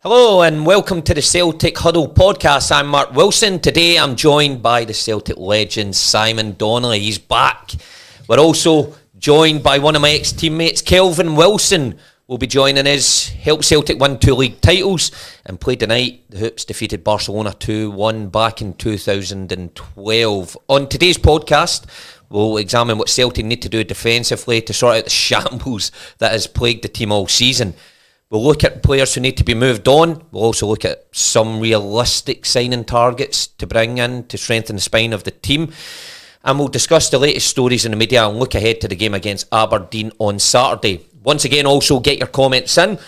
Hello and welcome to the Celtic Huddle podcast. I'm Mark Wilson. Today I'm joined by the Celtic legend Simon Donnelly. He's back. We're also joined by one of my ex-teammates, Kelvin Wilson, will be joining us. Helped Celtic win 2 league titles and played tonight. The Hoops defeated Barcelona 2-1 back in 2012. On today's podcast, we'll examine what Celtic need to do defensively to sort out the shambles that has plagued the team all season. We'll look at players who need to be moved on. We'll also look at some realistic signing targets to bring in to strengthen the spine of the team. And we'll discuss the latest stories in the media and look ahead to the game against Aberdeen on Saturday. Once again, also get your comments in.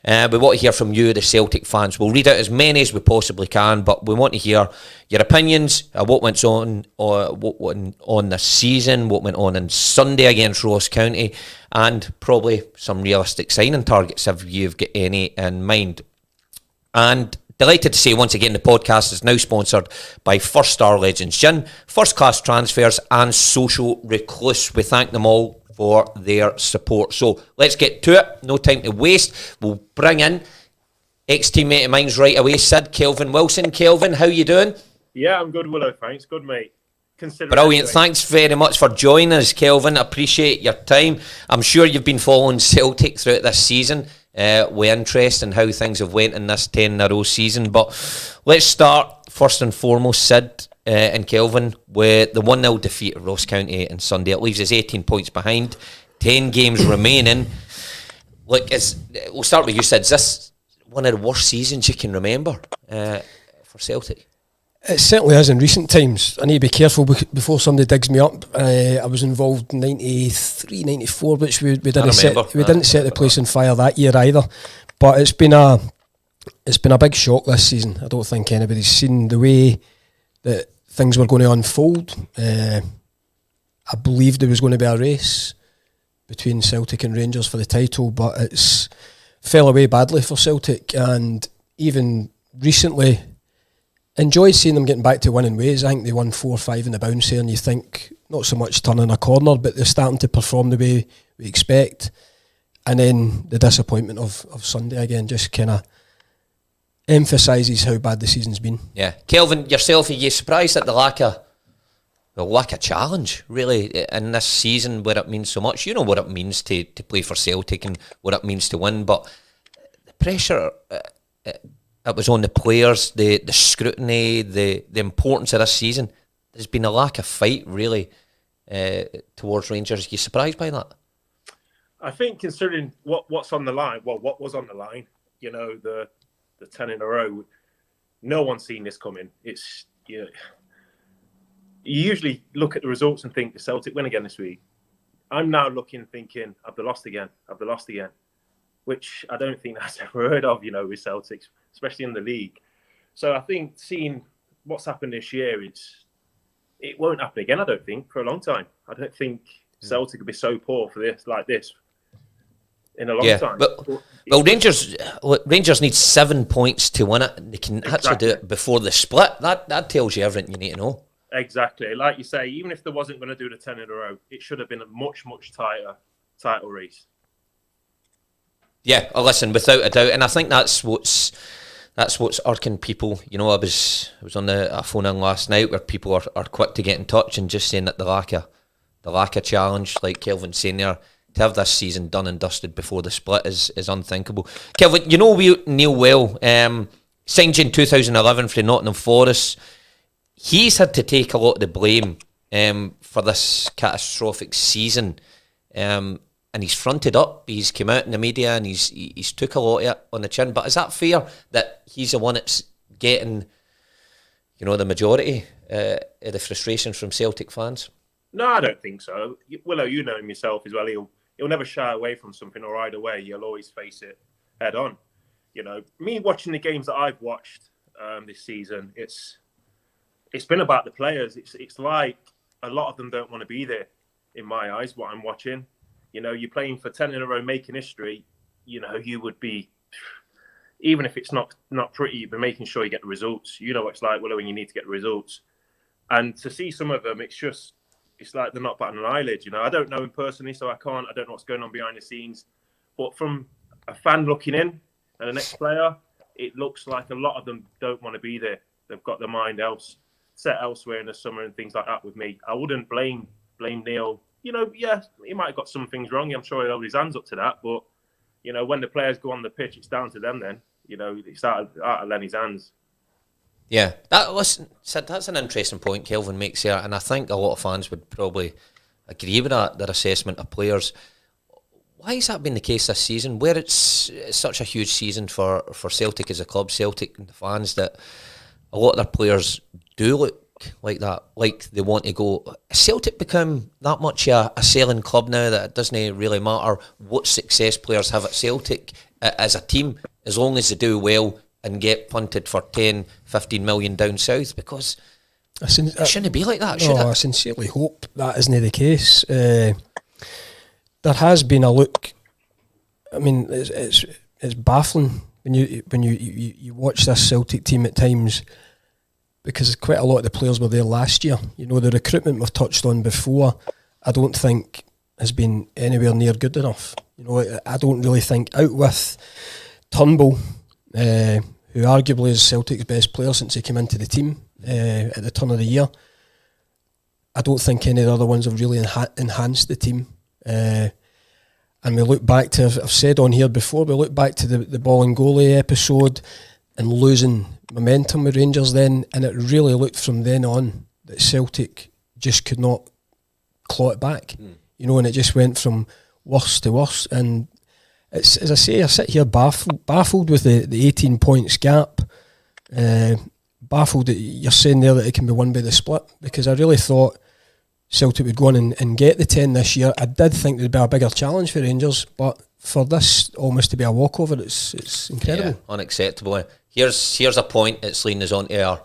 We want to hear from you, the Celtic fans. We'll read out as many as we possibly can, but we want to hear your opinions, what went on this season, what went on Sunday against Ross County, and probably some realistic signing targets if you've got any in mind. And delighted to say once again the podcast is now sponsored by First Star Legends Gin, First Class Transfers and Social Recluse. We thank them all for their support. So let's get to it. No time to waste. We'll bring in ex-teammate of mine's right away, Sid, Kelvin Wilson. Kelvin, how you doing? Yeah, I'm good, Willow. Thanks. Good, mate. Brilliant. Thanks very much for joining us, Kelvin. Appreciate your time. I'm sure you've been following Celtic throughout this season with interest in how things have went in this 10-in-a-row season. But let's start first and foremost, Sid and Kelvin, with the 1-0 defeat of Ross County on Sunday. It leaves us 18 points behind, 10 games remaining. Look, we'll start with you, Sid. Is this one of the worst seasons you can remember for Celtic? It certainly is in recent times. I need to be careful before somebody digs me up. I was involved in 93, 94, which we didn't set the place on fire that year either. But it's been a big shock this season. I don't think anybody's seen the way that things were going to unfold. I believed there was going to be a race between Celtic and Rangers for the title, but it's fell away badly for Celtic. And even recently, enjoyed seeing them getting back to winning ways. I think they won 4-5 in the bounce here, and you think not so much turning a corner, but they're starting to perform the way we expect. And then the disappointment of Sunday again just kind of emphasises how bad the season's been. Yeah, Kelvin, yourself, are you surprised at the lack of challenge really in this season where it means so much? You know what it means to play for Celtic and what it means to win, but the pressure. It was on the players, the scrutiny, the importance of this season. There's been a lack of fight, really, towards Rangers. Are you surprised by that? I think considering what's on the line, what was on the line, the 10 in a row, no one's seen this coming. It's, you usually look at the results and think the Celtic win again this week. I'm now thinking, have they lost again? Which I don't think that's ever heard of, with Celtics, especially in the league. So I think seeing what's happened this year, it won't happen again, I don't think, for a long time. I don't think Celtic will be so poor for this, like this, in a long time. Well, Rangers need 7 points to win it. They can actually do it before the split. That tells you everything you need to know. Exactly. Like you say, even if they wasn't going to do the 10 in a row, it should have been a much, much tighter title race. Yeah, listen, without a doubt, and I think that's what's irking people. I was on a phone in last night where people are quick to get in touch and just saying that the lack of challenge, like Kelvin saying there, to have this season done and dusted before the split is unthinkable. Kelvin, Neil well, signed in 2011 for Nottingham Forest. He's had to take a lot of the blame for this catastrophic season. And he's fronted up, he's come out in the media and he's took a lot of it on the chin. But is that fair that he's the one that's getting, the majority of the frustration from Celtic fans? No, I don't think so. Willow, you know him yourself as well. He'll never shy away from something, or either way, he'll always face it head on. Me watching the games that I've watched this season, it's been about the players. It's like a lot of them don't want to be there, in my eyes, what I'm watching. You're playing for 10 in a row, making history. You would be, even if it's not pretty, you've been making sure you get the results. You know what it's like, Willow, when you need to get the results. And to see some of them, it's like they're not batting an eyelid. I don't know him personally, so I don't know what's going on behind the scenes. But from a fan looking in and an ex-player, it looks like a lot of them don't want to be there. They've got their mind set elsewhere in the summer and things like that with me. I wouldn't blame Neil. You know, yeah, he might have got some things wrong. I'm sure he'll hold his hands up to that. But, you know, when the players go on the pitch, it's down to them then. You know, it's out of Lenny's hands. Yeah, that's an interesting point Kelvin makes here, and I think a lot of fans would probably agree with that, their assessment of players. Why has that been the case this season, where it's such a huge season for Celtic as a club, Celtic and the fans, that a lot of their players do look like that, like they want to go? Has Celtic become that much a selling club now that it doesn't really matter what success players have at Celtic as a team, as long as they do well and get punted for 10, 15 million down south? Because it shouldn't be like that, should it? I sincerely hope that isn't the case. There has been a look. I mean, it's baffling when you watch this Celtic team at times, because quite a lot of the players were there last year. You know, the recruitment we've touched on before, I don't think has been anywhere near good enough. You know, I don't really think, out with Turnbull, who arguably is Celtic's best player since he came into the team at the turn of the year, I don't think any of the other ones have really enhanced the team. And we look back to, I've said on here before, we look back to the ball and goalie episode and losing momentum with Rangers then, and it really looked from then on that Celtic just could not claw it back. You know, and it just went from worse to worse. And it's, as I say, I sit here baffled with the 18 points gap. Baffled that you're saying there that it can be won by the split, because I really thought Celtic would go on and get the 10 this year. I did think there'd be a bigger challenge for Rangers, but for this almost to be a walkover, it's incredible. Yeah, unacceptable. Here's a point that's leading us on to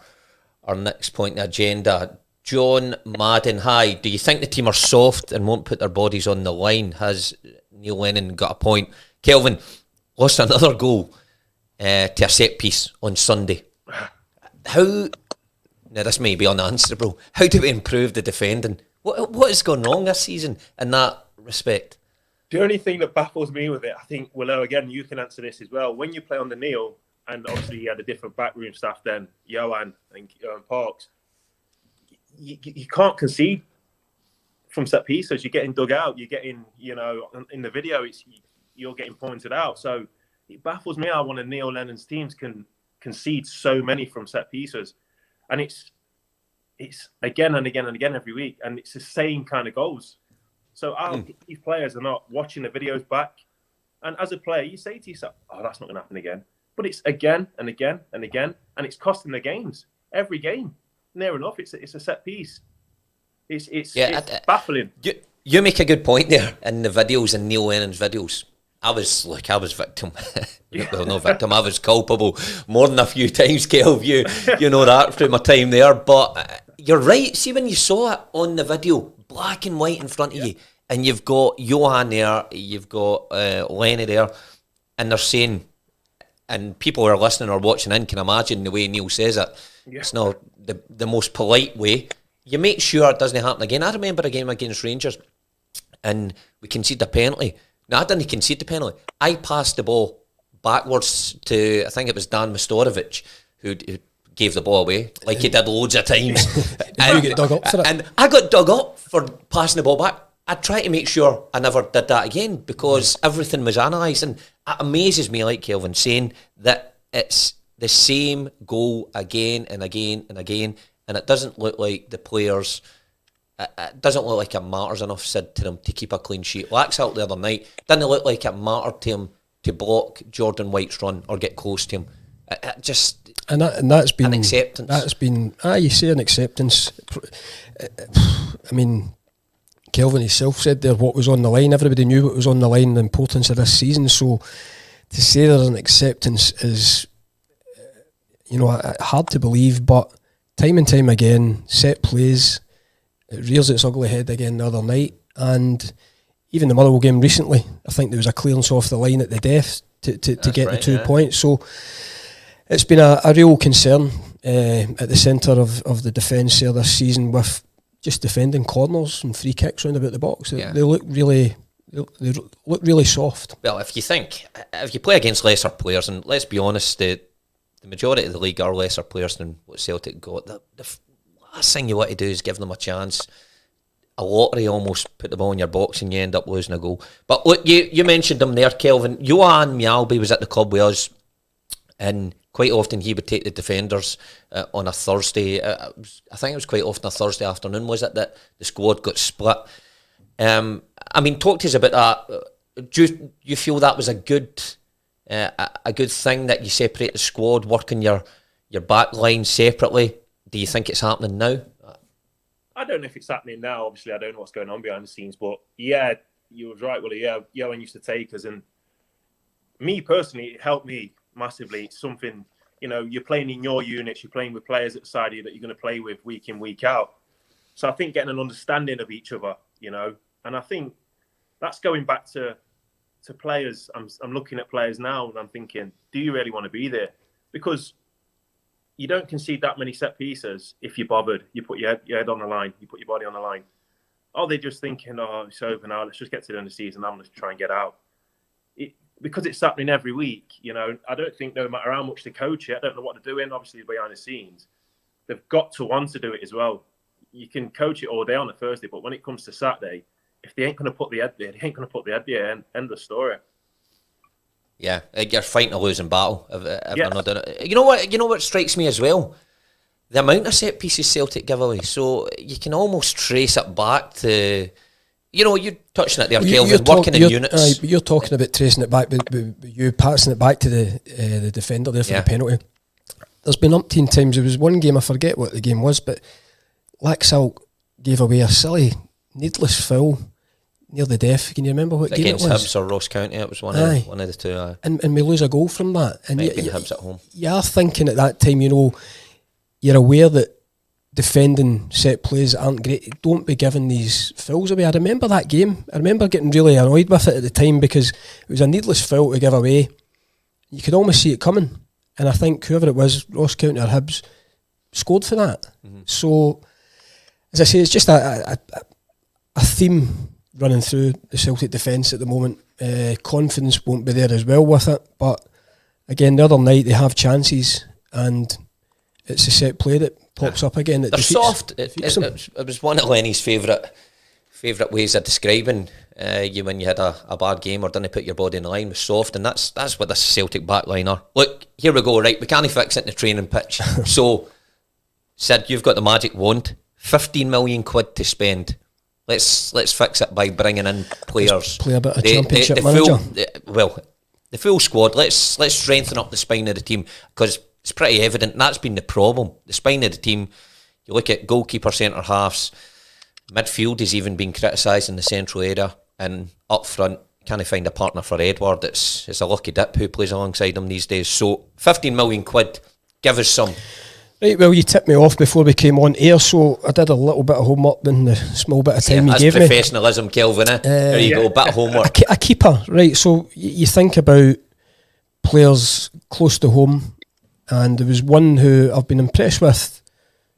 our next point in the agenda. John Madden, hi. Do you think the team are soft and won't put their bodies on the line? Has Neil Lennon got a point? Kelvin lost another goal to a set piece on Sunday. Now this may be unanswerable. How do we improve the defending? What is going wrong this season in that respect? The only thing that baffles me with it, I think, Willow, again, you can answer this as well. When you play under Neil, and obviously he had a different backroom staff then, Johan and Parks, you can't concede from set pieces. You're getting dug out. You're getting, you know, in the video, you're getting pointed out. So it baffles me how one of Neil Lennon's teams can concede so many from set pieces. And it's again and again and again every week, and it's the same kind of goals. So these players are not watching the videos back. And as a player, you say to yourself, oh, that's not going to happen again. But it's again and again and again, and it's costing the games. Every game. Near enough, it's a set piece. It's baffling. You make a good point there in the videos, in Neil Lennon's videos. I was victim. Well, not victim, I was culpable more than a few times, Kelv. You know that through my time there. But you're right. See, when you saw it on the video, black and white in front of you, and you've got Johan there, you've got Lenny there, and they're saying, and people who are listening or watching in can imagine the way Neil says it. Yeah. It's not the most polite way. You make sure it doesn't happen again. I remember a game against Rangers, and we conceded a penalty. No, I didn't concede the penalty. I passed the ball backwards to, I think it was Dan Mastorovic, who gave the ball away, like he did loads of times. And you get dug up for it? And I got dug up for passing the ball back. I try to make sure I never did that again, because everything was analysed. And it amazes me, like Kelvin saying, that it's the same goal again and again and again, and it doesn't look like the players... It doesn't look like it matters enough, said to them, to keep a clean sheet. Laxalt the other night, didn't look like it mattered to him to block Jordan White's run or get close to him. It just... And that's been... An acceptance. That's been... you say an acceptance. I mean, Kelvin himself said there what was on the line. Everybody knew what was on the line, the importance of this season. So to say there's an acceptance is, you know, hard to believe. But time and time again, set plays... It rears its ugly head again the other night, and even the Motherwell game recently, I think there was a clearance off the line at the death to get the 2 points. So it's been a real concern at the centre of the defence there this season, with just defending corners and free kicks round about the box. They look really soft. Well, if you play against lesser players, and let's be honest, the the majority of the league are lesser players than what Celtic got. The last thing you want to do is give them a chance. A lottery almost put the ball in your box and you end up losing a goal. But look, you mentioned him there, Kelvin. Johan Mjalby was at the club with us, and quite often he would take the defenders on a Thursday. I think it was quite often a Thursday afternoon, was it, that the squad got split? I mean, talk to us about that. Do you feel that was a good thing that you separate the squad, working your back line separately? Do you think it's happening now? I don't know if it's happening now. Obviously, I don't know what's going on behind the scenes. But yeah, you were right, Willie. Yeah, Johan used to take us. And me personally, it helped me massively. It's something, you're playing in your units. You're playing with players at the side of you that you're going to play with week in, week out. So I think getting an understanding of each other, and I think that's going back to players. I'm looking at players now and I'm thinking, do you really want to be there? Because you don't concede that many set pieces if you're bothered. You put your head on the line. You put your body on the line. Oh, they're just thinking, oh, it's over now. Let's just get to the end of the season. I'm going to try and get out. Because it's happening every week, I don't think no matter how much they coach it, I don't know what they're doing, obviously, behind the scenes. They've got to want to do it as well. You can coach it all day on a Thursday, but when it comes to Saturday, if they ain't going to put the head there, they ain't going to put the head there. End of the story. Yeah, you're fighting a losing battle if they're not doing it. You know what strikes me as well? The amount of set pieces Celtic give away. So you can almost trace it back to, you're touching it there, Kelvin, working in units. But you're talking about tracing it back, but you passing it back to the defender there for the penalty. There's been umpteen times. There was one game, I forget what the game was, but Laxalt gave away a silly, needless foul near the death. Can you remember what game it was? Against Hibs or Ross County, it was one of the two. Aye. And we lose a goal from that. And might have been Hibs at home. You are thinking at that time, you're aware that defending set plays aren't great. Don't be giving these fouls away. I remember that game. I remember getting really annoyed with it at the time because it was a needless foul to give away. You could almost see it coming. And I think whoever it was, Ross County or Hibs, scored for that. Mm-hmm. So, as I say, it's just a theme running through the Celtic defence at the moment. Confidence won't be there as well with it. But again, the other night they have chances and it's a set play that pops up again. They're soft. It was one of Lenny's favourite ways of describing you when you had a bad game or didn't put your body in the line, was soft, and that's what the Celtic backline are. Look, here we go, right, we can't fix it in the training pitch. So, Sid, you've got the magic wand, 15 million quid to spend. Let's fix it by bringing in players. Let's play a bit of championship manager. The full squad. Let's strengthen up the spine of the team, because it's pretty evident, and that's been the problem. The spine of the team, you look at goalkeeper, centre halves, midfield has even been criticised in the central area, and up front, can't find a partner for Edward. It's a lucky dip who plays alongside him these days. So 15 million quid, give us some. Right, well, you tipped me off before we came on air, so I did a little bit of homework in the small bit of time you gave me. That's professionalism, Kelvin. There you go, bit of homework. A keeper, right, so you think about players close to home, and there was one who I've been impressed with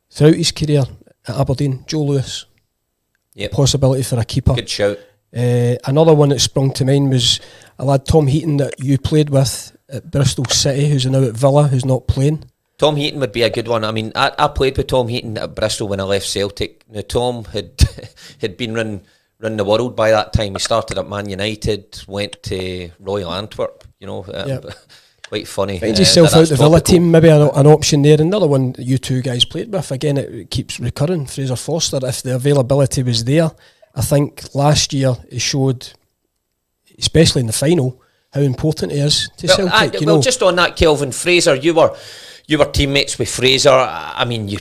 throughout his career at Aberdeen, Joe Lewis. Yep. Possibility for a keeper. Good shout. Another one that sprung to mind was a lad, Tom Heaton, that you played with at Bristol City, who's now at Villa, who's not playing. Tom Heaton would be a good one. I mean, I played with Tom Heaton at Bristol when I left Celtic. Now, Tom had been run the world by that time. He started at Man United, went to Royal Antwerp, quite funny. Find yourself out the Villa team, maybe an option there. Another one that you two guys played with, again, it keeps recurring, Fraser Forster. If the availability was there, I think last year he showed, especially in the final, how important he is to Celtic. Just on that, Kelvin, Fraser, you were teammates with Fraser. I mean, you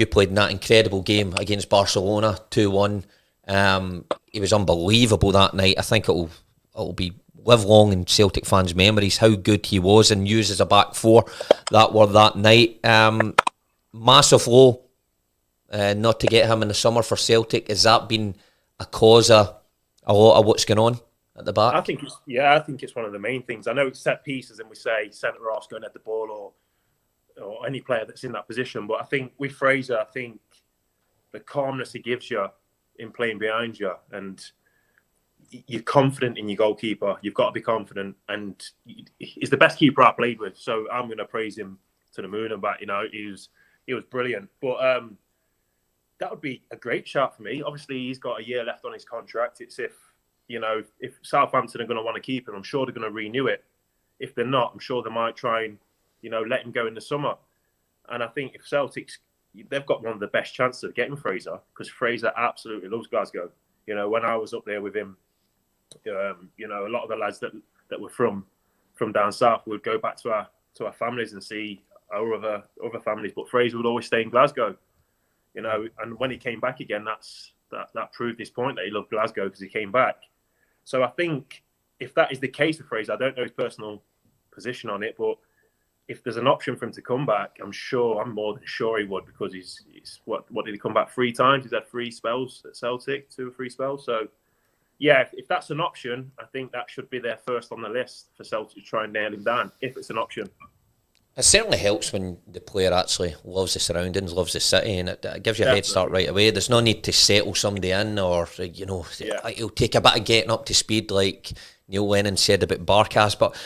played in that incredible game against Barcelona, 2-1. He was unbelievable that night. I think it'll live long in Celtic fans' memories how good he was and used as a back four that night. Massive low not to get him in the summer for Celtic. Has that been a cause of a lot of what's going on at the back? I think it's one of the main things. I know it's set pieces and we say centre half's going at the ball or any player that's in that position, but I think with Fraser, I think the calmness he gives you in playing behind you, and you're confident in your goalkeeper. You've got to be confident, and he's the best keeper I played with, so I'm going to praise him to the moon and back. You know, he was brilliant. But that would be a great shout for me. Obviously, he's got a year left on his contract. It's if Southampton are going to want to keep him, I'm sure they're going to renew it. If they're not, I'm sure they might try and, let him go in the summer. And I think if Celtics, they've got one of the best chances of getting Fraser, because Fraser absolutely loves Glasgow. When I was up there with him, a lot of the lads that were from down south would go back to our families and see our other families, but Fraser would always stay in Glasgow. And when he came back again, that proved his point that he loved Glasgow because he came back. So I think if that is the case with Fraser, I don't know his personal position on it, but if there's an option for him to come back, I'm more than sure he would, because he's what did he come back 3 times? He's had 3 spells at Celtic, 2 or 3 spells. So yeah, if that's an option, I think that should be their first on the list for Celtic to try and nail him down, if it's an option. It certainly helps when the player actually loves the surroundings, loves the city, and it gives you a head start right away. There's no need to settle somebody in, or it'll take a bit of getting up to speed, like Neil Lennon said about Barkas. But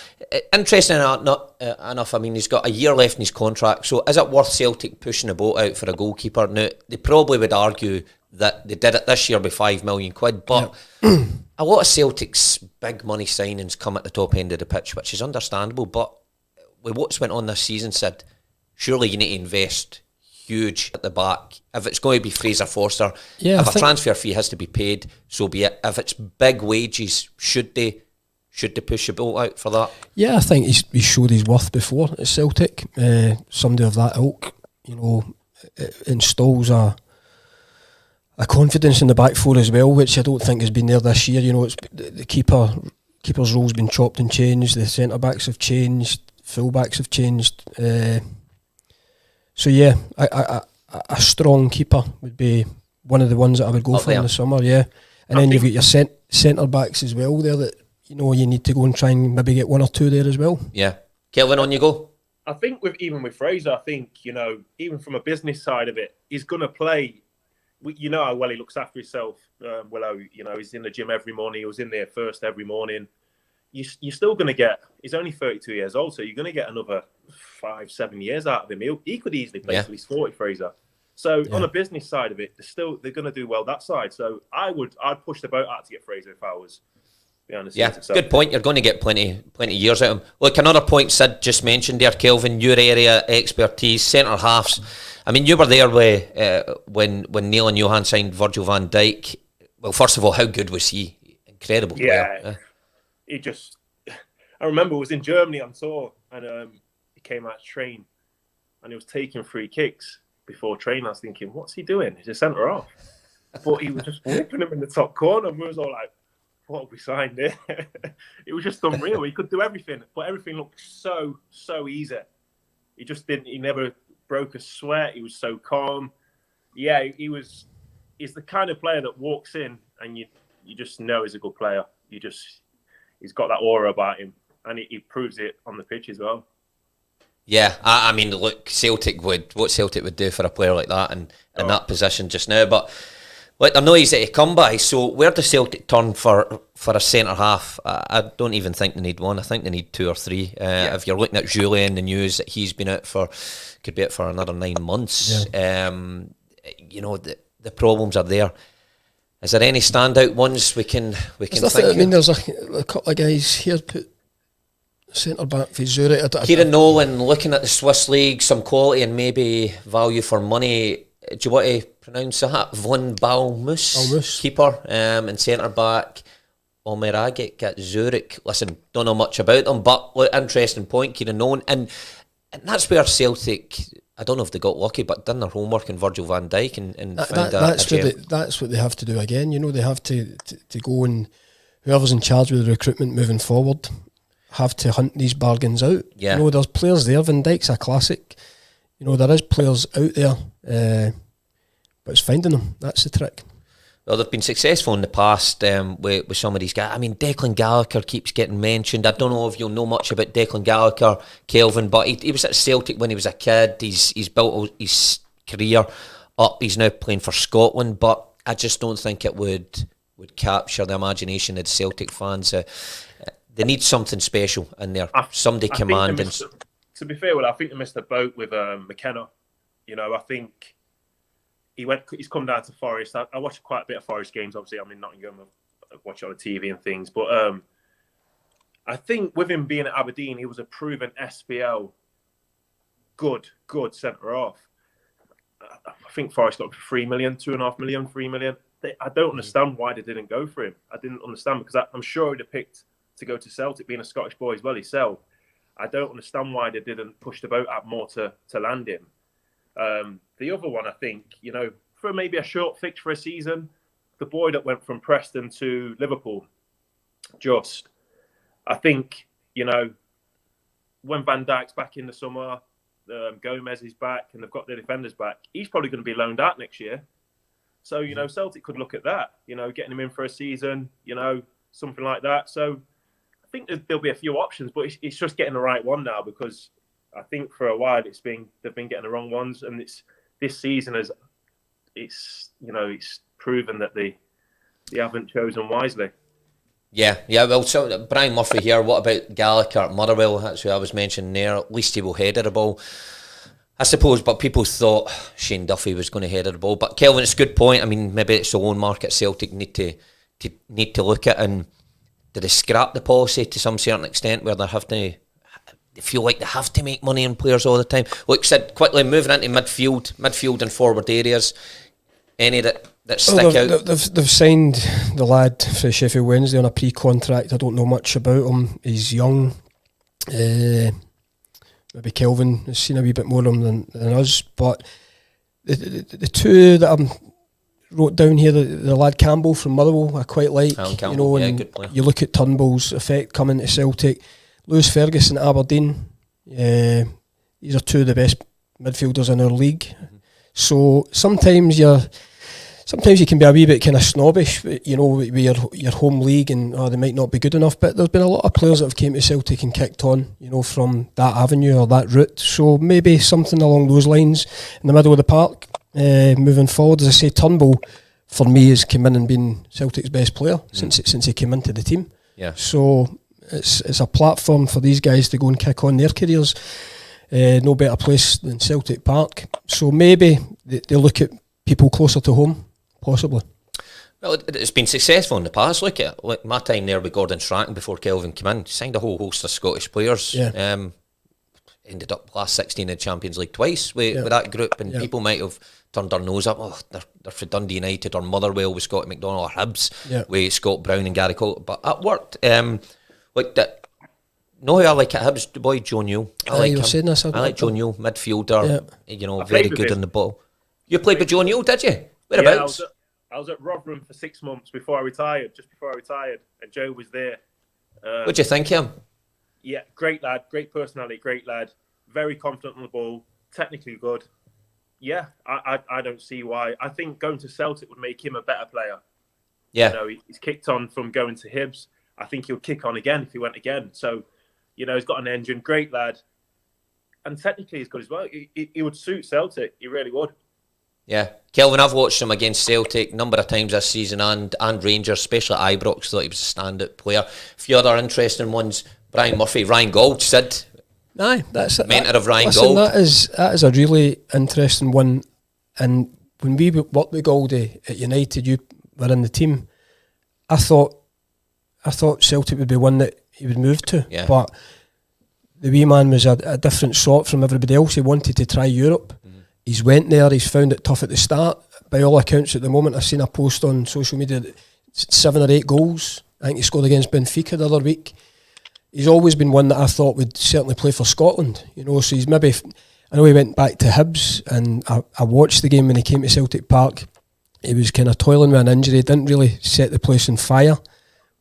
interesting enough, I mean, he's got a year left in his contract, so is it worth Celtic pushing the boat out for a goalkeeper? Now, they probably would argue that they did it this year by £5 million, but a lot of Celtic's big money signings come at the top end of the pitch, which is understandable, but with what's went on this season, Sid, surely you need to invest huge at the back. If it's going to be Fraser Forster, if a transfer fee has to be paid, so be it. If it's big wages, should they push the boat out for that? Yeah, I think he's showed his worth before at Celtic. Somebody of that ilk, installs a confidence in the back four as well, which I don't think has been there this year. It's the keeper's role's been chopped and changed. The centre backs have changed. Full-backs have changed. So yeah, a strong keeper would be one of the ones that I would go for in the summer, yeah. And then you've got your centre-backs as well there that, you need to go and try and maybe get 1 or 2 there as well. Yeah. Kelvin, on you go. I think even with Fraser, I think, even from a business side of it, he's going to play. How well he looks after himself. He's in the gym every morning. He was in there first every morning. You're still going to get, he's only 32 years old, so you're going to get another 5-7 years out of him. He could easily play till he's 40, Fraser. So on a business side of it, they're going to do well that side. So I'd push the boat out to get Fraser if I was, to be honest. Yeah, good point. You're going to get plenty of years out of him. Look, another point Sid just mentioned there, Kelvin, your area expertise, centre halves. I mean, you were there when Neil and Johan signed Virgil van Dijk. Well, first of all, how good was he? Incredible player. I remember it was in Germany on tour, and he came out to train, and he was taking free kicks before training. I was thinking, what's he doing? He's a centre half. But he was just whipping him in the top corner, and we was all like, what have we signed here? It was just unreal. He could do everything, but everything looked so easy. He never broke a sweat. He was so calm. Yeah, he's the kind of player that walks in and you just know he's a good player. He's got that aura about him, and he proves it on the pitch as well. Yeah, I mean, look, what Celtic would do for a player like that in that position just now. But look, they're not easy to come by. So where does Celtic turn for a centre half? I don't even think they need 1. I think they need 2 or 3. If you're looking at Julien, the news that he's been out could be out for another 9 months. Yeah. The problems are there. Is there any standout ones we can think of? I mean, there's a couple of guys here put centre back for Zurich. Kieran Nolan, looking at the Swiss league, some quality and maybe value for money. Do you want to pronounce that? Von Balmus, keeper, and centre back. Omeragic at Zurich. Listen, don't know much about them, but look, interesting point, Kieran Nolan, and that's where Celtic, I don't know if they got lucky, but done their homework in Virgil van Dijk and found that's what they have to do again. They have to go, and whoever's in charge with the recruitment moving forward have to hunt these bargains out. Yeah. There's players there. Van Dijk's a classic. There is players out there, but it's finding them. That's the trick. Well, they've been successful in the past with some of these guys. I mean, Declan Gallagher keeps getting mentioned. I don't know if you'll know much about Declan Gallagher, Kelvin, but he was at Celtic when he was a kid. He's built his career up. He's now playing for Scotland, but I just don't think it would capture the imagination of the Celtic fans. They need something special in there. Somebody commanding. to be fair, I think they missed the boat with McKenna. I think he's come down to Forest. I watch quite a bit of Forest games. Obviously, I'm in Nottingham. I watch it on the TV and things. But I think with him being at Aberdeen, he was a proven SPL good centre half. I think Forest got 3 million, 2.5 million, 3 million. I don't understand why they didn't go for him. I didn't understand because I'm sure he'd have picked to go to Celtic, being a Scottish boy as well himself. I don't understand why they didn't push the boat out more to land him. The other one, I think, for maybe a short fix for a season, the boy that went from Preston to Liverpool, I think, when Van Dijk's back in the summer, Gomez is back and they've got their defenders back, he's probably going to be loaned out next year. So, Celtic could look at that, getting him in for a season, something like that. So I think there'll be a few options, but it's just getting the right one now, because I think for a while they've been getting the wrong ones, and this season it's proven that they haven't chosen wisely. Yeah. Well, so Brian Murphy here. What about Gallagher, Motherwell? That's who I was mentioning there. At least he will head the ball, I suppose. But people thought Shane Duffy was going to head the ball. But Kelvin, it's a good point. I mean, maybe it's the loan market Celtic need to look at, and do they scrap the policy to some certain extent where they feel like they have to make money on players all the time? Like I said, quickly moving into midfield and forward areas. Any that stick out? They've signed the lad for Sheffield Wednesday on a pre-contract. I don't know much about him. He's young. Maybe Kelvin has seen a wee bit more of him than us. But the two that I wrote down here, the lad Campbell from Motherwell, I quite like. Campbell, good player. You look at Turnbull's effect coming to Celtic. Lewis Ferguson at Aberdeen. These are two of the best midfielders in our league. Mm-hmm. So sometimes you can be a wee bit kind of snobbish, with your home league, and they might not be good enough. But there's been a lot of players that have came to Celtic and kicked on, from that avenue or that route. So maybe something along those lines in the middle of the park, moving forward. As I say, Turnbull for me has come in and been Celtic's best player since he came into the team. Yeah. So it's a platform for these guys to go and kick on their careers. No better place than Celtic Park. So maybe they look at people closer to home, possibly. Well, it's been successful in the past. Look at my time there with Gordon Strachan before Kelvin came in. Signed a whole host of Scottish players. Yeah. Ended up last 16 in the Champions League twice with that group, and people might have turned their nose up. Oh, they're for Dundee United or Motherwell with Scotty McDonald, or Hibs with Scott Brown and Gary Cole. But it worked. Like that. No, I like at Hibs, the boy Joe Newell. I like Joe Newell, midfielder. Yeah. Very good on the ball. You played with Joe Newell, did you? Whereabouts? Yeah, I was at Rotherham for 6 months before I retired. Just before I retired, and Joe was there. What'd you think of him? Yeah, great lad, great personality, great lad. Very confident on the ball, technically good. Yeah, I don't see why. I think going to Celtic would make him a better player. Yeah, he's kicked on from going to Hibs. I think he'll kick on again if he went again. So, he's got an engine, great lad. And technically he's good as well. He would suit Celtic, he really would. Yeah. Kelvin, I've watched him against Celtic a number of times this season and Rangers, especially at Ibrox. Thought he was a standout player. A few other interesting ones, Brian Murphy, Ryan Gauld, Sid. Aye, that's it. Mentor of Ryan Gauld. That is a really interesting one. And when we worked with Gauldy at United, you were in the team, I thought Celtic would be one that he would move to. Yeah. But the wee man was a different sort from everybody else. He wanted to try Europe. He's went there, he's found it tough at the start. By all accounts at the moment, I've seen a post on social media that 7 or 8 goals. I think he scored against Benfica the other week. He's always been one that I thought would certainly play for Scotland. So he's maybe, I know he went back to Hibs, and I watched the game when he came to Celtic Park. He was kind of toiling with an injury, didn't really set the place on fire,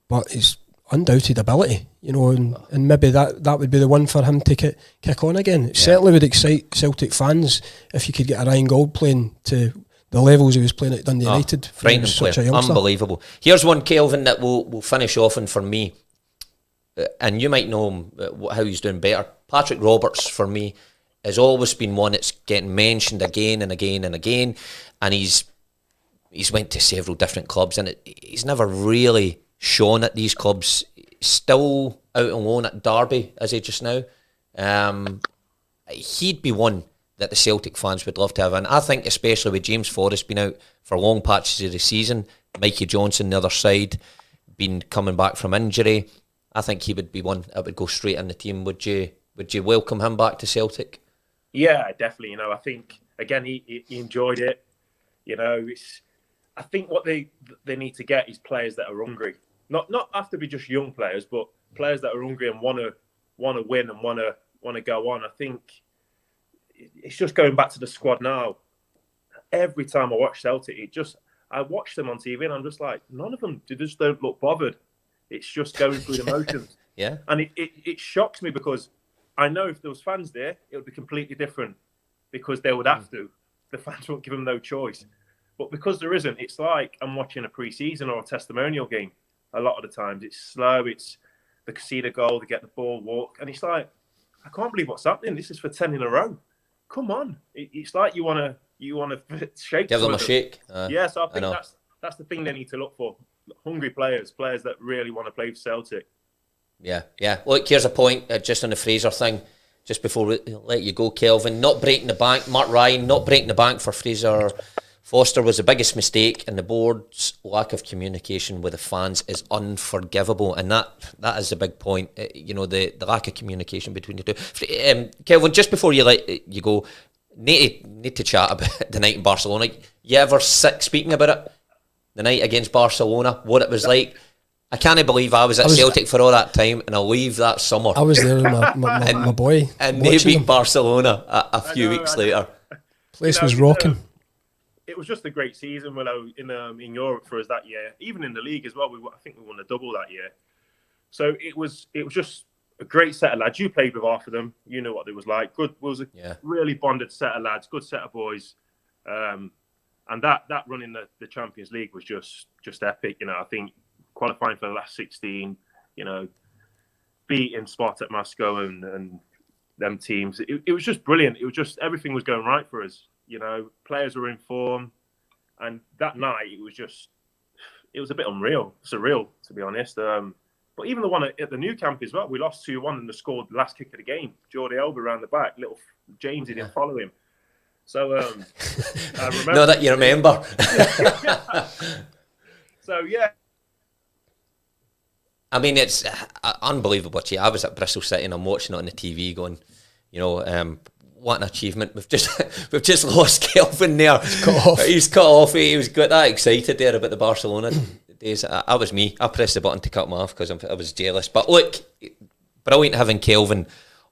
but he's undoubted ability, and maybe that would be the one for him to kick on again. It certainly would excite Celtic fans if you could get a Ryan Gauld playing to the levels he was playing at Dundee United. Frightening player, unbelievable. Here's one, Kelvin, that we'll finish off on for me, and you might know him, how he's doing better. Patrick Roberts, for me, has always been one that's getting mentioned again and again and again, and he's went to several different clubs, and he's never really shown at these clubs. Still out on loan at Derby, is he just now? he'd be one that the Celtic fans would love to have. And I think especially with James Forrest being out for long patches of the season, Mikey Johnson the other side, been coming back from injury, I think he would be one that would go straight in the team. Would you welcome him back to Celtic? Yeah, definitely. You know, I think again he enjoyed it. You know, I think what they need to get is players that are hungry. Not have to be just young players, but players that are hungry and want to win and want to go on. I think it's just going back to the squad now. Every time I watch Celtic, I watch them on TV and I'm just like, none of them just don't look bothered. It's just going through the motions. Yeah. And it shocks me because I know if there was fans there, it would be completely different because they would have to. The fans won't give them no choice. But because there isn't, it's like I'm watching a pre-season or a testimonial game. A lot of the times it's slow. It's they see the goal, they get the ball, walk. And it's like, I can't believe what's happening. This is for 10 in a row. Come on. It's like you want to shake. Give them a shake. Yeah, so I think that's the thing they need to look for. Hungry players that really want to play for Celtic. Yeah. Look, here's a point just on the Fraser thing, just before we let you go, Kelvin. Not breaking the bank, Mark Ryan, not breaking the bank for Fraser Foster was the biggest mistake, and the board's lack of communication with the fans is unforgivable, and that is the big point. The lack of communication between the two. Kelvin, just before you let you go, need to chat about the night in Barcelona. You ever sick speaking about it? The night against Barcelona, what it was like. I can't believe I was at Celtic for all that time, and I'll leave that summer. I was there with my boy. And they beat Barcelona a few weeks later. Place was rocking. It was just a great season, Willow, in Europe for us that year. Even in the league as well, I think we won a double that year. So it was just a great set of lads. You played with half of them. You know what it was like. Good, it was a really bonded set of lads, good set of boys. And that run in the Champions League was just epic. You know, I think qualifying for the last 16, beating Spartak Moscow and them teams. It was just brilliant. It was just everything was going right for us. Players were in form, and that night it was a bit surreal to be honest. But even the one at the new camp as well, we lost 2-1 and they scored the last kick of the game. Jordi Alba around the back, little James didn't follow him. So I remember. No, that you remember. So yeah. I mean, it's unbelievable. I was at Bristol City and I'm watching it on the TV, going, what an achievement! We've just lost Kelvin there. He's cut off. He was got that excited there about the Barcelona days. That was me. I pressed the button to cut him off because I was jealous. But look, brilliant having Kelvin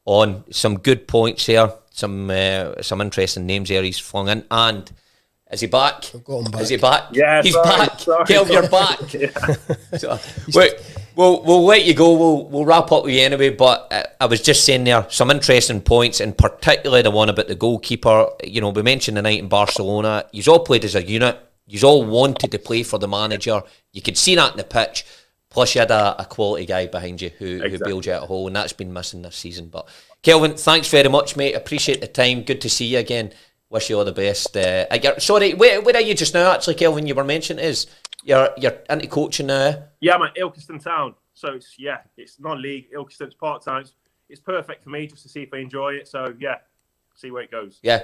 on. Some good points here. Some interesting names there he's flung in. And is he back? I've got him back. Is he back? Yeah, he's back. Kelvin, you're back. Yeah. So, wait. We'll let you go. We'll wrap up with you anyway. But I was just saying there some interesting points, and particularly the one about the goalkeeper. We mentioned the night in Barcelona. You've all played as a unit. You've all wanted to play for the manager. You could see that in the pitch. Plus, you had a quality guy behind you who bailed you out a hole, and that's been missing this season. But Kelvin, thanks very much, mate. Appreciate the time. Good to see you again. Wish you all the best. Sorry, where are you just now? Actually, Kelvin, you were mentioning is. You're into coaching now? Yeah, I'm at Ilkeston Town. So, it's non-league. Ilkeston's part-time. It's perfect for me just to see if I enjoy it. So, see where it goes. Yeah.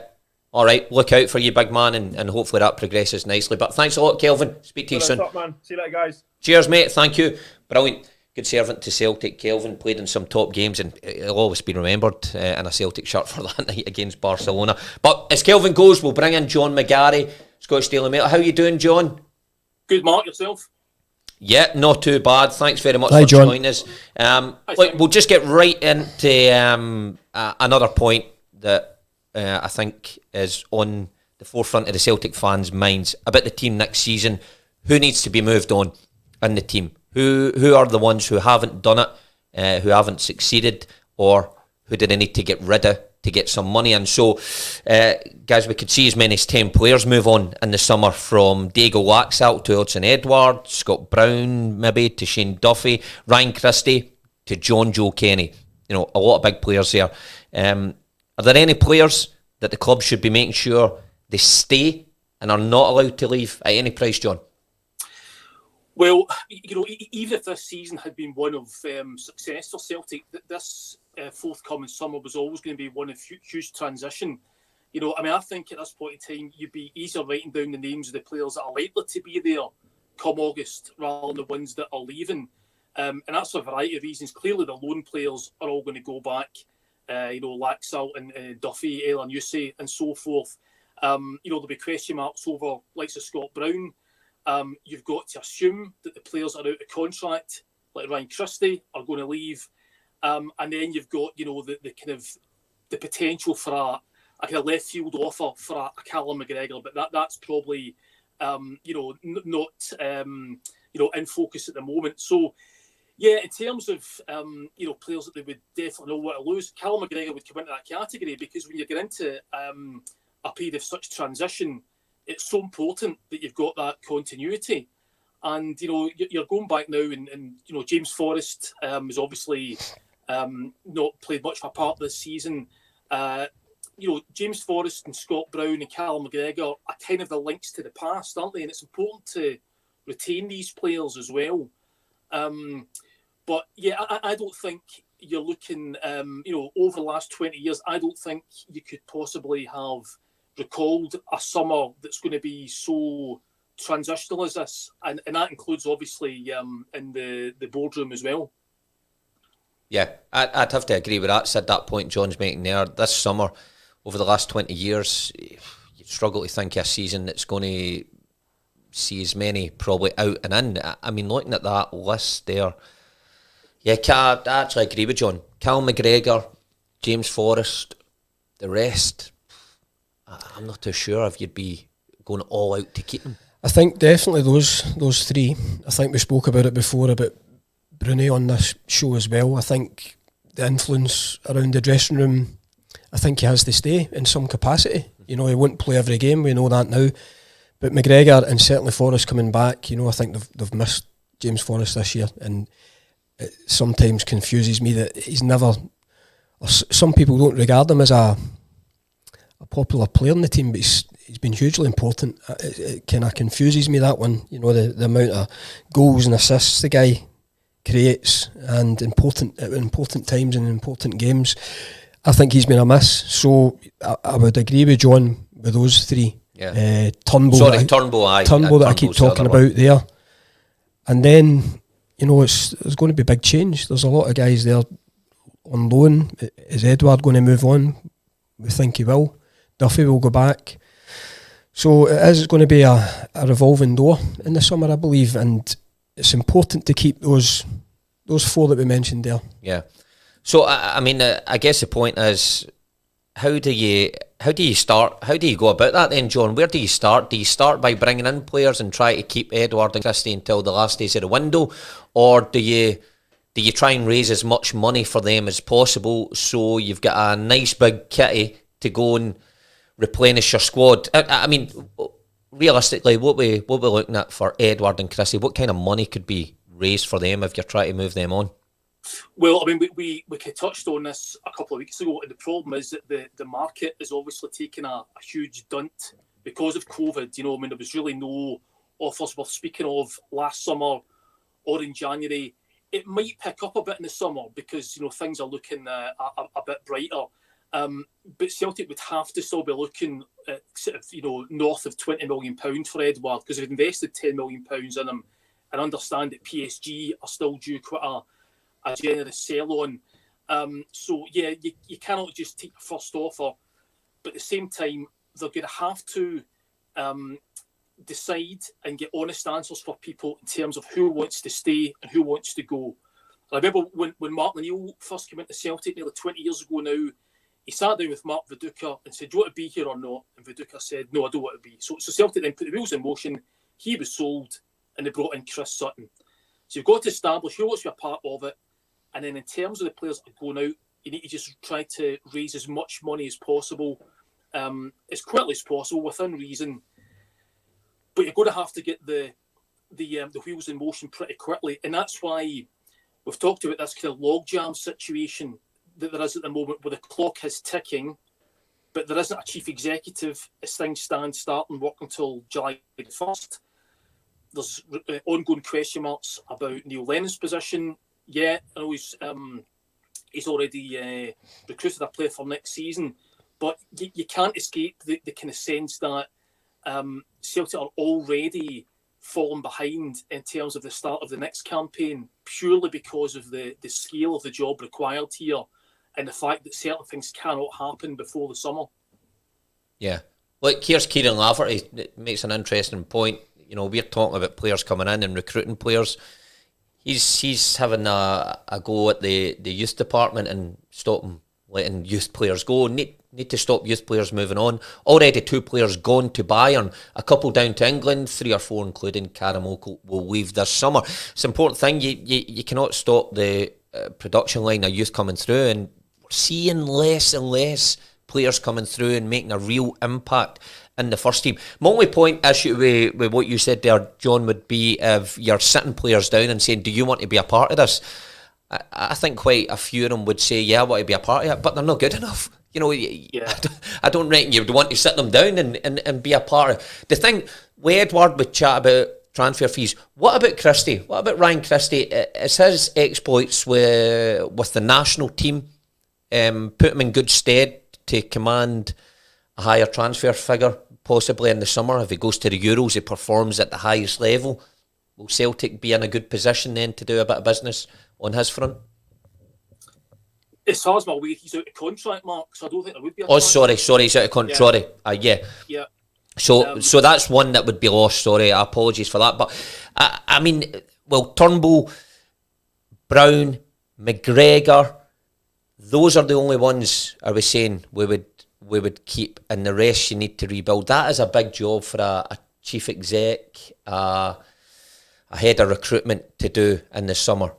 All right. Look out for you, big man, and hopefully that progresses nicely. But thanks a lot, Kelvin. Speak to you soon. Top man. See you later, guys. Cheers, mate. Thank you. Brilliant. Good servant to Celtic. Kelvin played in some top games, and he'll always be remembered in a Celtic shirt for that night against Barcelona. But as Kelvin goes, we'll bring in John McGarry, Scottish Daily Mail. How you doing, John? Good, Mark, yourself? Yeah, not too bad. Thanks very much for joining us. We'll just get right into another point that I think is on the forefront of the Celtic fans' minds about the team next season. Who needs to be moved on in the team? Who are the ones who haven't done it, who haven't succeeded, or who do they need to get rid of to get some money in? So, guys, we could see as many as 10 players move on in the summer, from Diego Laxalt to Hudson Edward, Scott Brown maybe, to Shane Duffy, Ryan Christie to John Joe Kenny. A lot of big players there. Are there any players that the club should be making sure they stay and are not allowed to leave at any price, John? Well, even if this season had been one of success for Celtic, this forthcoming summer was always going to be one of huge transition. I think at this point in time, you'd be easier writing down the names of the players that are likely to be there come August rather than the ones that are leaving. And that's for a variety of reasons. Clearly, the loan players are all going to go back. Laxalt and Duffy, Elan Yusey, and so forth. There'll be question marks over likes of Scott Brown. You've got to assume that the players that are out of contract, like Ryan Christie, are going to leave. And then you've got, the kind of the potential for a kind of left field offer for a Callum McGregor, but that's probably, not in focus at the moment. So, yeah, in terms of, players that they would definitely know what to lose, Callum McGregor would come into that category because when you get into a period of such transition, it's so important that you've got that continuity. And, you're going back now and James Forrest has obviously not played much of a part this season. James Forrest and Scott Brown and Callum McGregor are kind of the links to the past, aren't they? And it's important to retain these players as well. But yeah, I don't think you're looking, over the last 20 years, I don't think you could possibly have recalled a summer that's going to be so transitional as this. And that includes, obviously, in the boardroom as well. Yeah, I'd have to agree with that. Said that point John's making there. This summer, over the last 20 years, you struggle to think of a season that's going to see as many probably out and in. I mean, looking at that list there, yeah, I actually agree with John. Cal McGregor, James Forrest, the rest, I'm not too sure if you'd be going all out to keep them. I think definitely those three. I think we spoke about it before about Bruni on this show as well. I think the influence around the dressing room, I think he has to stay in some capacity. He won't play every game, we know that now. But McGregor and certainly Forrest coming back, I think they've missed James Forrest this year, and it sometimes confuses me that he's never, or some people don't regard him as a popular player in the team, but he's been hugely important. It kind of confuses me, that one, the amount of goals and assists the guy creates, and important times and important games. I think he's been a miss. So I would agree with John with those three. Yeah. Turnbull that I keep talking about there. And then, there's going to be a big change. There's a lot of guys there on loan. Is Edward going to move on? We think he will. Duffy will go back. So it is going to be a revolving door in the summer, I believe, and it's important to keep those four that we mentioned there. Yeah. So I guess the point is, how do you start? How do you go about that then, John? Where do you start? Do you start by bringing in players and try to keep Edward and Christie until the last days of the window, or do you try and raise as much money for them as possible so you've got a nice big kitty to go and replenish your squad? I mean, realistically, what we looking at for Edward and Christie? What kind of money could be raised for them if you're trying to move them on? Well, I mean, we touched on this a couple of weeks ago, and the problem is that the market is obviously taking a huge dunt because of COVID. There was really no offers worth speaking of last summer or in January. It might pick up a bit in the summer because things are looking a bit brighter. But Celtic would have to still be looking at north of £20 million for Edward, because they've invested £10 million in him, and understand that PSG are still due quite a generous sell-on. So yeah, you cannot just take the first offer, but at the same time they're going to have to decide and get honest answers for people in terms of who wants to stay and who wants to go. I remember when Mark O'Neill first came into Celtic nearly 20 years ago now, he sat down with Mark Viduka and said, do you want to be here or not? And Viduka said, no, I don't want to be. So Celtic then put the wheels in motion. He was sold, and they brought in Chris Sutton. So you've got to establish who wants to be a part of it. And then in terms of the players that are going out, you need to just try to raise as much money as possible, as quickly as possible, within reason. But you're going to have to get the wheels in motion pretty quickly. And that's why we've talked about this kind of logjam situation that there is at the moment, where the clock is ticking, but there isn't a chief executive as things stand starting work until July 1st. There's ongoing question marks about Neil Lennon's position. Yeah, I know he's already recruited a player for next season. But you can't escape the kind of sense that Celtic are already falling behind in terms of the start of the next campaign, purely because of the scale of the job required here and the fact that certain things cannot happen before the summer. Yeah. Look, here's Kieran Lafferty. It makes an interesting point. You know, we're talking about players coming in and recruiting players. He's having a go at the youth department and stopping letting youth players go. Need to stop youth players moving on. Already 2 players gone to Bayern, a couple down to England, 3 or 4 including Karamoko will leave this summer. It's an important thing. You cannot stop the production line of youth coming through, and we're seeing less and less players coming through and making a real impact in the first team. My only point issue with what you said there, John, would be if you're sitting players down and saying, do you want to be a part of this? I think quite a few of them would say, yeah, I want to be a part of it, but they're not good enough. You know, I don't reckon you'd want to sit them down and be a part of the thing. Edward would chat about transfer fees. What about Christie? What about Ryan Christie? Is his exploits with the national team put him in good stead to command a higher transfer figure, possibly in the summer? If he goes to the Euros, he performs at the highest level. Will Celtic be in a good position then to do a bit of business on his front? As far as my way, he's out of contract, Mark, so I don't think there would be a sorry, he's out of contract. Yeah. So that's one that would be lost, sorry, apologies for that. But, I mean, well, Turnbull, Brown, McGregor, those are the only ones, are we saying, we would keep, and the rest you need to rebuild. That is a big job for a chief exec, a head of recruitment to do in the summer.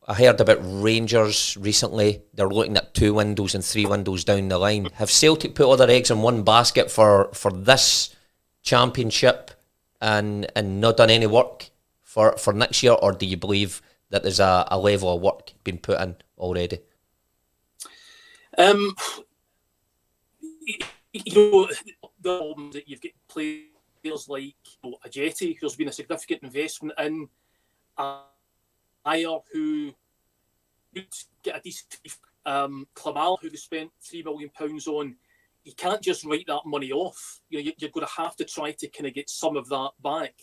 I heard about Rangers recently. They're looking at 2 windows and 3 windows down the line. Have Celtic put all their eggs in one basket for this championship and not done any work for next year, or do you believe that there's a level of work being put in already? You know, that you've got players like Ajeti, who's been a significant investment in, Ayer, who would get a decent Klamal, who they spent £3 million on. You can't just write that money off. You know, you're going to have to try to kind of get some of that back.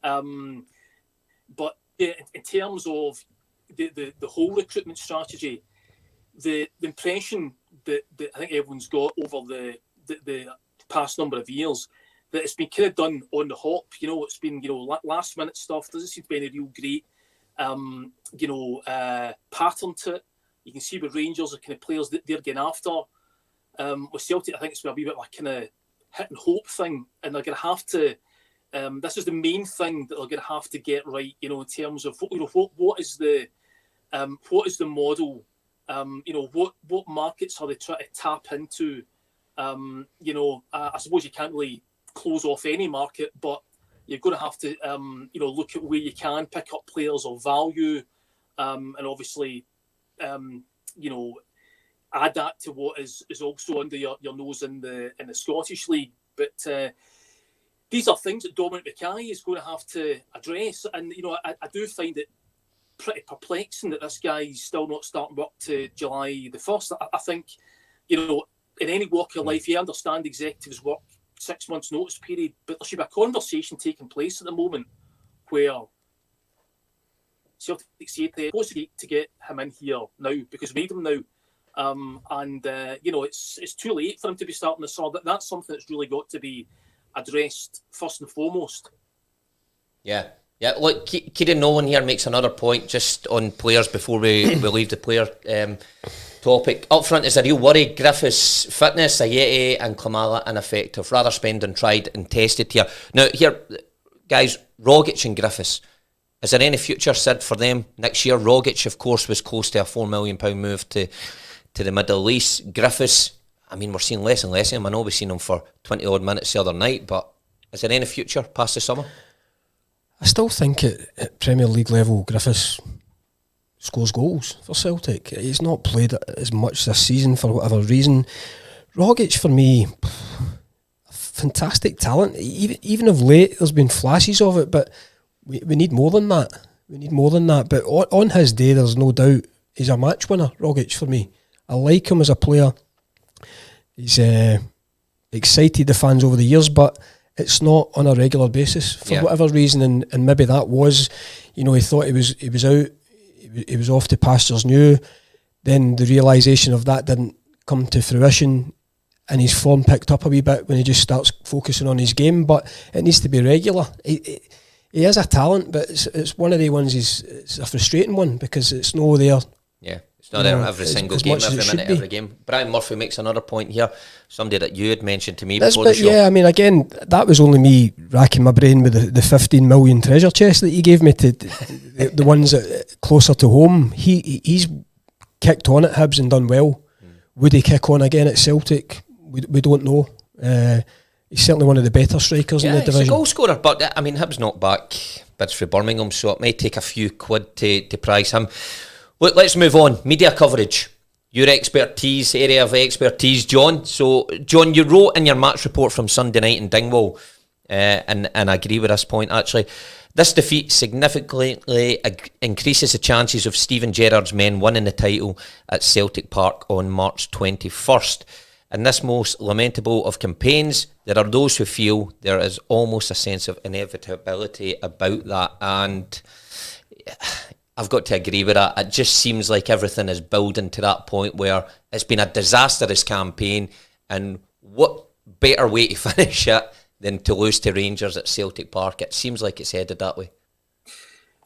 But yeah, in terms of the whole recruitment strategy, the impression that I think everyone's got over the past number of years, that it's been kind of done on the hop. You know, it's been, you know, last minute stuff. Doesn't seem to be any real great pattern to it. You can see with Rangers, the kind of players that they're getting after. With Celtic, I think it's a wee bit like a kind of hit and hope thing, and they're going to have to. This is the main thing that they're going to have to get right. You know, in terms of what is the model. You know, what markets are they trying to tap into? You know, I suppose you can't really close off any market, but you're going to have to, you know, look at where you can pick up players of value, and obviously, you know, add that to what is also under your nose in the Scottish League. But these are things that Dominic Mackay is going to have to address, and you know, I do find it pretty perplexing that this guy's still not starting work to July the 1st. I think, you know, in any walk of life, you understand executives work 6 months notice period, but there should be a conversation taking place at the moment where Celtic say they're supposed to get him in here now because we need him now, and you know, it's too late for him to be starting the summer. That's something that's really got to be addressed first and foremost. Yeah, look, Kieran Nolan here makes another point just on players before we leave the player topic. Up front is a real worry. Griffiths' fitness, Ayeti and Klimala ineffective. Rather spend and tried and tested here. Now, here, guys, Rogic and Griffiths. Is there any future, Sid, for them next year? Rogic, of course, was close to a £4 million move to the Middle East. Griffiths, I mean, we're seeing less and less of him. I know we've seen him for 20-odd minutes the other night, but is there any future past the summer? I still think at Premier League level, Griffiths scores goals for Celtic. He's not played as much this season for whatever reason. Rogic, for me, fantastic talent. Even of late, there's been flashes of it, but we need more than that. We need more than that. But on his day, there's no doubt he's a match winner, Rogic, for me. I like him as a player. He's excited the fans over the years, but it's not on a regular basis for whatever reason, and maybe that was, he thought he was out, he was off to pastures new. Then the realisation of that didn't come to fruition, and his form picked up a wee bit when he just starts focusing on his game. But it needs to be regular. He has a talent, but it's one of the ones. It's a frustrating one because it's no there. Yeah, it's not there every single game, every minute, every game. Brian Murphy makes another point here. Somebody that you had mentioned to me before the show. Yeah, I mean, again, that was only me racking my brain with the 15 million treasure chest that he gave me to the ones that closer to home. He's kicked on at Hibs and done well. Would he kick on again at Celtic? We don't know. He's certainly one of the better strikers in the division. He's a goal scorer, but I mean, Hibs not back bids for Birmingham, so it may take a few quid to price him. Look, let's move on. Media coverage. Your area of expertise, John. So, John, you wrote in your match report from Sunday night in Dingwall, and I agree with this point, actually. This defeat significantly increases the chances of Steven Gerrard's men winning the title at Celtic Park on March 21st. In this most lamentable of campaigns, there are those who feel there is almost a sense of inevitability about that, and I've got to agree with that. It just seems like everything is building to that point where it's been a disastrous campaign, and what better way to finish it than to lose to Rangers at Celtic Park? It seems like it's headed that way.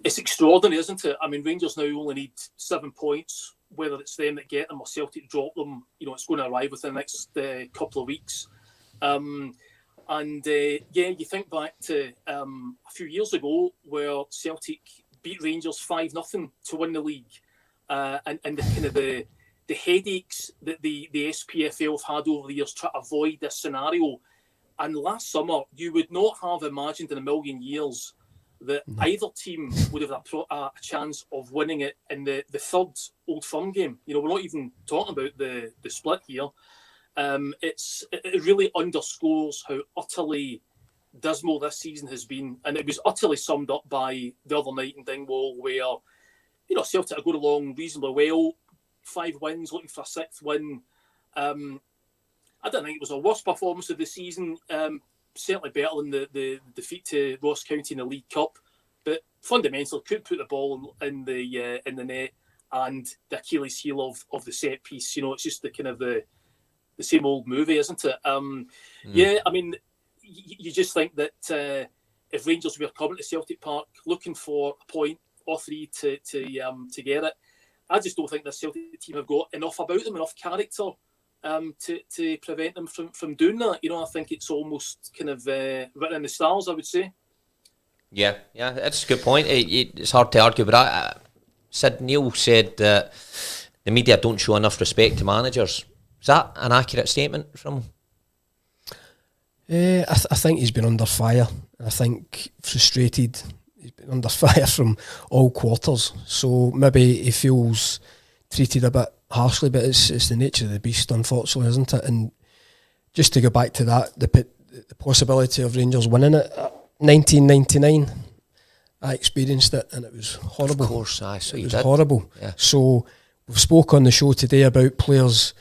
It's extraordinary, isn't it? I mean, Rangers now only need 7 points. Whether it's them that get them or Celtic drop them, it's going to arrive within the next couple of weeks. You think back to a few years ago where Celtic beat Rangers 5-0 to win the league, and the kind of the headaches that the SPFL have had over the years trying to avoid this scenario. And last summer, you would not have imagined in a million years that either team would have a chance of winning it in the third Old Firm game. We're not even talking about the split here. It really underscores how utterly dismal this season has been, and it was utterly summed up by the other night in Dingwall, where Celtic are going along reasonably well, 5 wins, looking for a 6th win. I don't think it was a worst performance of the season. Certainly better than the defeat to Ross County in the League Cup, but fundamentally couldn't put the ball in the net, and the Achilles heel of the set piece. It's just the kind of the same old movie, isn't it? Yeah, I mean, you just think that if Rangers were coming to Celtic Park looking for a point or 3 to get it, I just don't think the Celtic team have got enough about them, enough character to prevent them from doing that. I think it's almost kind of written in the stars, I would say. Yeah, that's a good point. It's hard to argue, but Neil said that the media don't show enough respect to managers. Is that an accurate statement from him? I think he's been under fire. I think frustrated. He's been under fire from all quarters. So maybe he feels treated a bit harshly, but it's the nature of the beast, unfortunately, isn't it? And just to go back to that, the possibility of Rangers winning it, 1999, I experienced it, and it was horrible. Of course, I saw you. It was horrible. Yeah. So we've spoke on the show today about players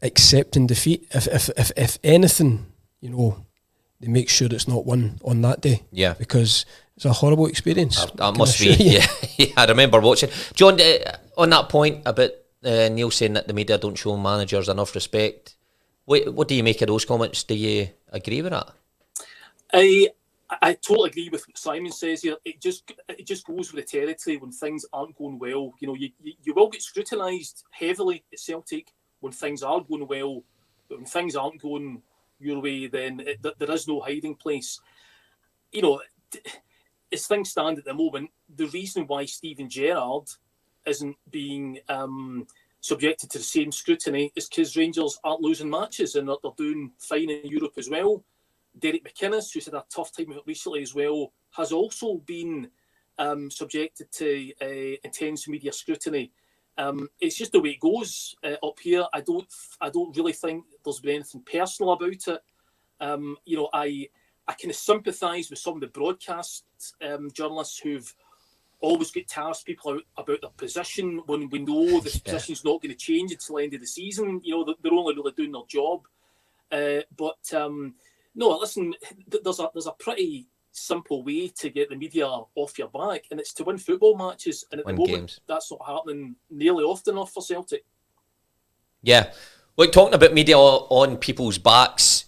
accepting defeat. If anything, they make sure it's not won on that day. Yeah, because it's a horrible experience. That must be. Yeah, I remember watching. John, on that point about Neil saying that the media don't show managers enough respect, what do you make of those comments? Do you agree with that? I totally agree with what Simon says here. It just goes with the territory when things aren't going well. You will get scrutinised heavily at Celtic when things are going well, but when things aren't going your way, then there is no hiding place. As things stand at the moment, the reason why Steven Gerrard isn't being subjected to the same scrutiny is because Rangers aren't losing matches and they're doing fine in Europe as well. Derek McInnes, who's had a tough time with it recently as well, has also been subjected to intense media scrutiny. It's just the way it goes up here. I don't really think there's been anything personal about it. I kind of sympathise with some of the broadcast journalists who've always get to ask people out about their position when we know the position's not going to change until the end of the season. You know, they're only really doing their job. No, listen, there's a pretty simple way to get the media off your back, and it's to win football matches. And at the moment, games. That's not happening nearly often enough for Celtic. Yeah. Look, talking about media on people's backs,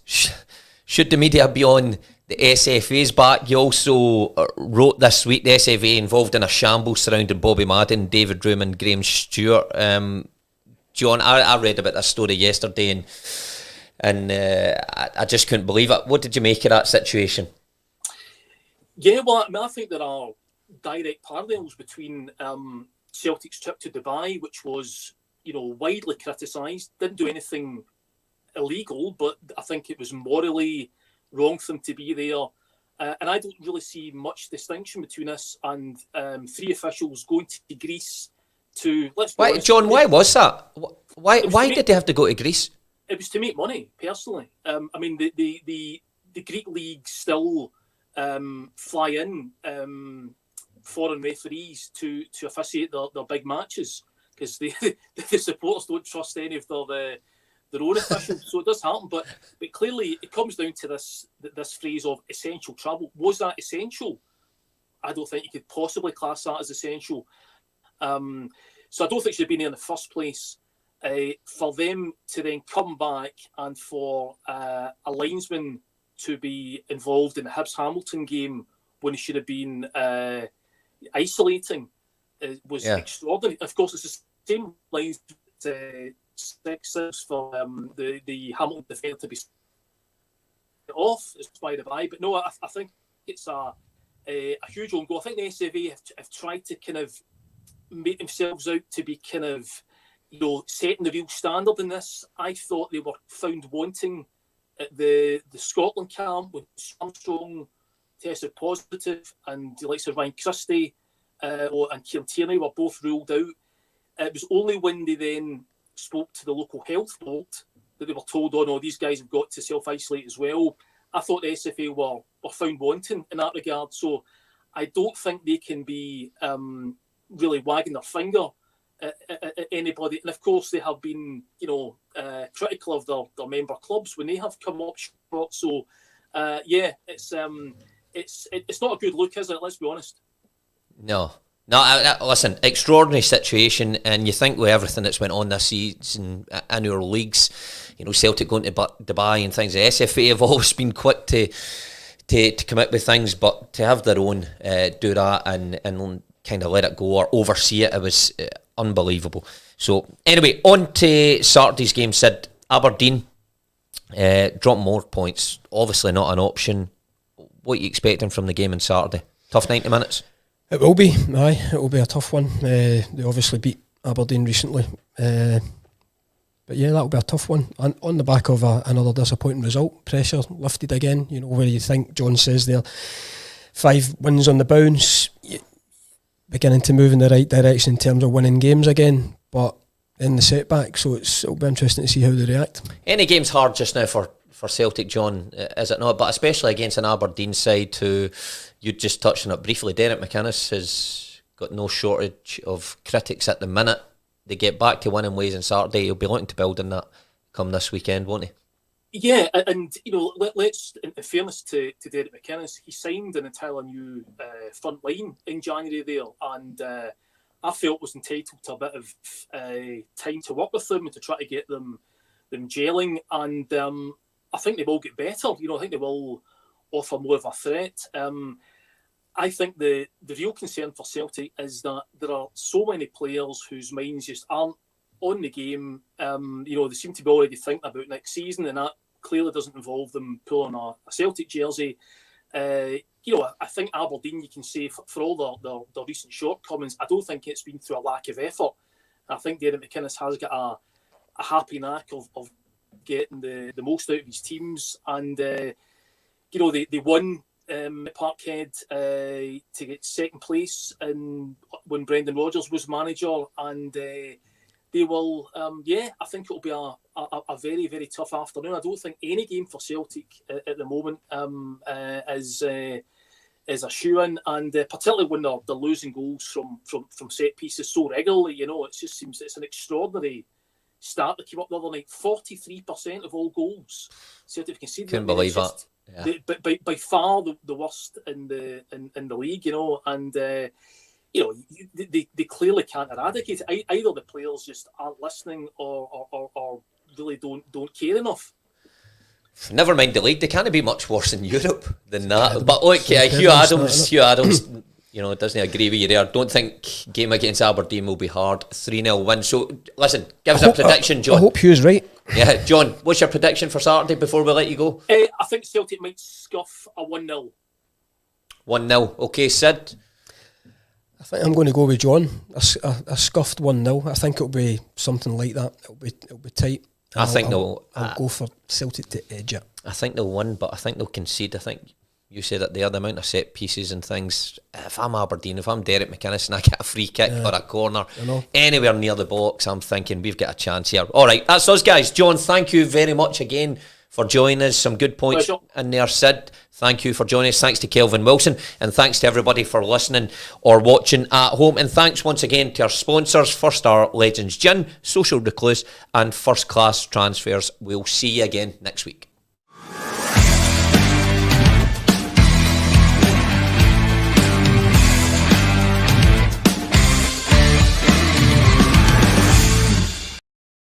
should the media be on the SFA's back? You also wrote this week the SFA involved in a shambles surrounding Bobby Madden, David Room and Graham Stewart. John, I read about this story yesterday and I just couldn't believe it. What did you make of that situation? Yeah, well, I think there are direct parallels between Celtic's trip to Dubai, which was, you know, widely criticised, didn't do anything illegal, but I think it was morally wrong for them to be there. And I don't really see much distinction between this and three officials going to Greece to... Why was that? Why did they have to go to Greece? It was to make money, personally. I mean, the Greek league still fly in foreign referees to officiate their big matches, because the supporters don't trust any of their own officials. So it does happen, but clearly it comes down to this phrase of essential travel. Was that essential? I don't think you could possibly class that as essential. So I don't think it should have been there in the first place. For them to then come back and for a linesman to be involved in the Hibs-Hamilton game when he should have been isolating was extraordinary. Of course, it's the same lines for the Hamilton defender to be off, is by the by. But no, I think it's a huge own goal. I think the SFA have tried to kind of make themselves out to be kind of, you know, setting the real standard in this. I thought they were found wanting at the Scotland camp when Armstrong tested positive, and the likes of Ryan Christie and Kieran Tierney were both ruled out. It was only when they then spoke to the local health board that they were told, oh no, these guys have got to self-isolate as well. I thought the SFA were found wanting in that regard. So I don't think they can be really wagging their finger at anybody. And of course, they have been, you know, critical of their member clubs when they have come up short. So it's not a good look, is it? Let's be honest. No, listen, extraordinary situation, and you think with everything that's went on this season in our leagues, you know, Celtic going to Dubai and things, the SFA have always been quick to come up with things, but to have their own do that and kind of let it go or oversee it, it was unbelievable. So anyway, on to Saturday's game. Sid, Aberdeen drop more points, obviously not an option. What are you expecting from the game on Saturday? Tough 90 minutes? It will be, aye. It will be a tough one. They obviously beat Aberdeen recently. But yeah, that'll be a tough one. On the back of another disappointing result, pressure lifted again, you know, where you think, John says there, 5 wins on the bounce, beginning to move in the right direction in terms of winning games again, but in the setback, so it'll be interesting to see how they react. Any game's hard just now for Celtic, John, is it not? But especially against an Aberdeen side who, you just touched on it briefly, Derek McInnes has got no shortage of critics at the minute. They get back to winning ways on Saturday. He'll be looking to build on that come this weekend, won't he? Yeah, and you know, let's, in fairness to Derek McInnes, he signed an entirely new front line in January there, and I felt was entitled to a bit of time to work with them and to try to get them gelling, and I think they will get better. You know, I think they will offer more of a threat. I think the real concern for Celtic is that there are so many players whose minds just aren't on the game. You know, they seem to be already thinking about next season, and that clearly doesn't involve them pulling a Celtic jersey. You know, I think Aberdeen, you can say, for all their recent shortcomings, I don't think it's been through a lack of effort. I think Derek McInnes has got a happy knack of getting the most out of his teams, and you know, they won at Parkhead to get second place when Brendan Rodgers was manager, and they will, I think it will be a very, very tough afternoon. I don't think any game for Celtic at the moment is is a shoe-in, and particularly when they're losing goals from set pieces so regularly, you know, it just seems it's an extraordinary start to keep up the other night. 43% of all goals Celtic conceded. Couldn't believe that. Yeah. By far the worst in the league, you know, and you know, they clearly can't eradicate it. Either the players just aren't listening or really don't care enough. Never mind the league, they can't be much worse in Europe than that. But look, Hugh Adams, you know, doesn't agree with you there. Don't think game against Aberdeen will be hard. 3-0 win. So, listen, give us a prediction, John. I hope Hugh's right. Yeah, John, what's your prediction for Saturday before we let you go? I think Celtic might scuff a 1-0. 1-0. Okay, Sid? I think I'm going to go with John. A scuffed 1-0. I think it'll be something like that. It'll be tight. I'll go for Celtic to edge it. I think they'll win, but I think they'll concede. I think you said that the amount of set pieces and things. If I'm Aberdeen, if I'm Derek McInnes and I get a free kick or a corner anywhere near the box, I'm thinking we've got a chance here. All right, that's us, guys. John, thank you very much again for joining us. Some good points in there, Sid. Thank you for joining us. Thanks to Kelvin Wilson, and thanks to everybody for listening or watching at home. And thanks once again to our sponsors, First Star Legends Gin, Social Recluse, and First Class Transfers. We'll see you again next week.